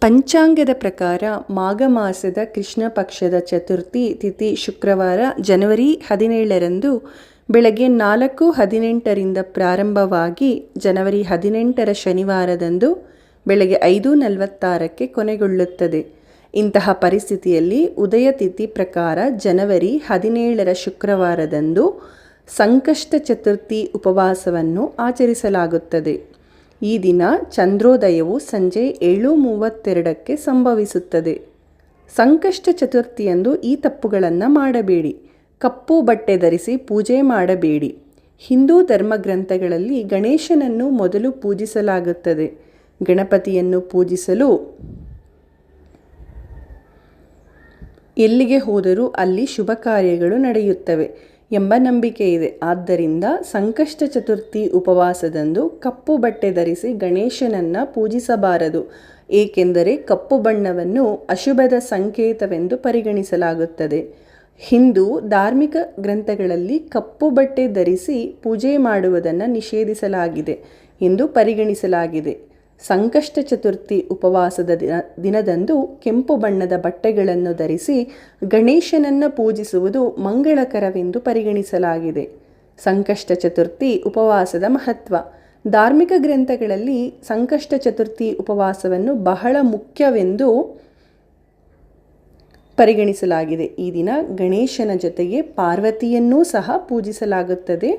ಪಂಚಾಂಗದ ಪ್ರಕಾರ ಮಾಘ ಮಾಸದ ಕೃಷ್ಣ ಪಕ್ಷದ ಚತುರ್ಥಿ ತಿಥಿ ಶುಕ್ರವಾರ ಜನವರಿ 17ರಂದು ಬೆಳಗ್ಗೆ 4:18ರಿಂದ ಪ್ರಾರಂಭವಾಗಿ ಜನವರಿ 18ರ ಶನಿವಾರದಂದು ಬೆಳಗ್ಗೆ 5:46ಕ್ಕೆ ಕೊನೆಗೊಳ್ಳುತ್ತದೆ. ಇಂತಹ ಪರಿಸ್ಥಿತಿಯಲ್ಲಿ ಉದಯ ತಿಥಿ ಪ್ರಕಾರ ಜನವರಿ 17ರ ಶುಕ್ರವಾರದಂದು ಸಂಕಷ್ಟ ಚತುರ್ಥಿ ಉಪವಾಸವನ್ನು ಆಚರಿಸಲಾಗುತ್ತದೆ. ಈ ದಿನ ಚಂದ್ರೋದಯವು ಸಂಜೆ 7:32ಕ್ಕೆ ಸಂಭವಿಸುತ್ತದೆ. ಸಂಕಷ್ಟ ಚತುರ್ಥಿಯಂದು ಈ ತಪ್ಪುಗಳನ್ನು ಮಾಡಬೇಡಿ. ಕಪ್ಪು ಬಟ್ಟೆ ಧರಿಸಿ ಪೂಜೆ ಮಾಡಬೇಡಿ. ಹಿಂದೂ ಧರ್ಮಗ್ರಂಥಗಳಲ್ಲಿ ಗಣೇಶನನ್ನು ಮೊದಲು ಪೂಜಿಸಲಾಗುತ್ತದೆ. ಗಣಪತಿಯನ್ನು ಪೂಜಿಸಲು ಎಲ್ಲಿಗೆ ಹೋದರೂ ಅಲ್ಲಿ ಶುಭ ಕಾರ್ಯಗಳು ನಡೆಯುತ್ತವೆ ಎಂಬ ನಂಬಿಕೆ ಇದೆ. ಆದ್ದರಿಂದ ಸಂಕಷ್ಟ ಚತುರ್ಥಿ ಉಪವಾಸದಂದು ಕಪ್ಪು ಬಟ್ಟೆ ಧರಿಸಿ ಗಣೇಶನನ್ನು ಪೂಜಿಸಬಾರದು. ಏಕೆಂದರೆ ಕಪ್ಪು ಬಣ್ಣವನ್ನು ಅಶುಭದ ಸಂಕೇತವೆಂದು ಪರಿಗಣಿಸಲಾಗುತ್ತದೆ. ಹಿಂದೂ ಧಾರ್ಮಿಕ ಗ್ರಂಥಗಳಲ್ಲಿ ಕಪ್ಪು ಬಟ್ಟೆ ಧರಿಸಿ ಪೂಜೆ ಮಾಡುವುದನ್ನು ನಿಷೇಧಿಸಲಾಗಿದೆ ಎಂದು ಪರಿಗಣಿಸಲಾಗಿದೆ. ಸಂಕಷ್ಟ ಚತುರ್ಥಿ ಉಪವಾಸದ ದಿನದಂದು ಕೆಂಪು ಬಣ್ಣದ ಬಟ್ಟೆಗಳನ್ನು ಧರಿಸಿ ಗಣೇಶನನ್ನು ಪೂಜಿಸುವುದು ಮಂಗಳಕರವೆಂದು ಪರಿಗಣಿಸಲಾಗಿದೆ. ಸಂಕಷ್ಟ ಚತುರ್ಥಿ ಉಪವಾಸದ ಮಹತ್ವ. ಧಾರ್ಮಿಕ ಗ್ರಂಥಗಳಲ್ಲಿ ಸಂಕಷ್ಟ ಚತುರ್ಥಿ ಉಪವಾಸವನ್ನು ಬಹಳ ಮುಖ್ಯವೆಂದು ಪರಿಗಣಿಸಲಾಗಿದೆ. ಈ ದಿನ ಗಣೇಶನ ಜೊತೆಗೆ ಪಾರ್ವತಿಯನ್ನೂ ಸಹ ಪೂಜಿಸಲಾಗುತ್ತದೆ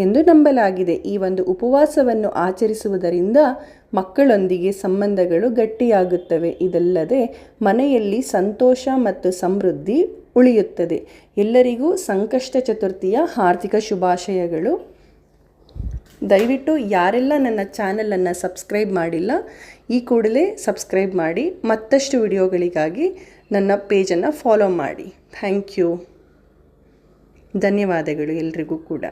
ಎಂದು ನಂಬಲಾಗಿದೆ. ಈ ಒಂದು ಉಪವಾಸವನ್ನು ಆಚರಿಸುವುದರಿಂದ ಮಕ್ಕಳೊಂದಿಗೆ ಸಂಬಂಧಗಳು ಗಟ್ಟಿಯಾಗುತ್ತವೆ. ಇದಲ್ಲದೆ ಮನೆಯಲ್ಲಿ ಸಂತೋಷ ಮತ್ತು ಸಮೃದ್ಧಿ ಉಳಿಯುತ್ತದೆ. ಎಲ್ಲರಿಗೂ ಸಂಕಷ್ಟ ಚತುರ್ಥಿಯ ಹಾರ್ದಿಕ ಶುಭಾಶಯಗಳು. ದಯವಿಟ್ಟು ಯಾರೆಲ್ಲ ನನ್ನ ಚಾನಲನ್ನು ಸಬ್ಸ್ಕ್ರೈಬ್ ಮಾಡಿಲ್ಲ ಈ ಕೂಡಲೇ ಸಬ್ಸ್ಕ್ರೈಬ್ ಮಾಡಿ. ಮತ್ತಷ್ಟು ವಿಡಿಯೋಗಳಿಗಾಗಿ ನನ್ನ ಪೇಜನ್ನು ಫಾಲೋ ಮಾಡಿ. Thank you. ಧನ್ಯವಾದಗಳು ಎಲ್ರಿಗೂ ಕೂಡ.